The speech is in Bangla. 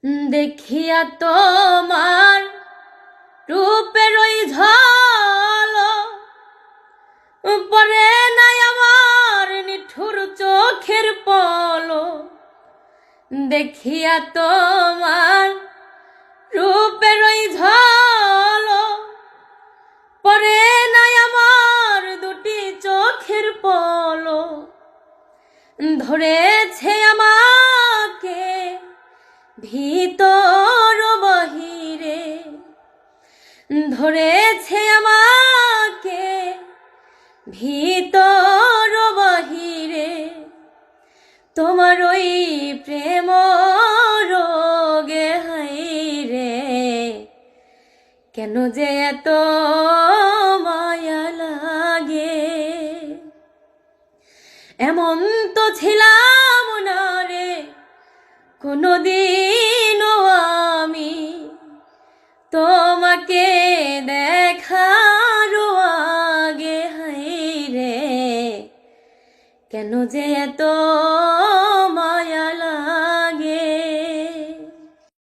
দেখিয়া তোমার রূপের ওই ঝলক পরে নাই আমার নিঠুর চোখের পলক। দেখিয়া তোমার রূপের ওই ঝলক পরে নাই আমার দুটি চোখের পলক। ধরেছে আমাকে ভিতর বাহিরে, ধরেছে আমাকে ভিতর বাহিরে। তোমার ওই প্রেম রোগে হাইরে, কেন যে এত মায়া লাগে। এমন তো ছিলাম না রে কোনদিনও আমি, তোমাকে দেখার আগে হাইরে, কেন যে এত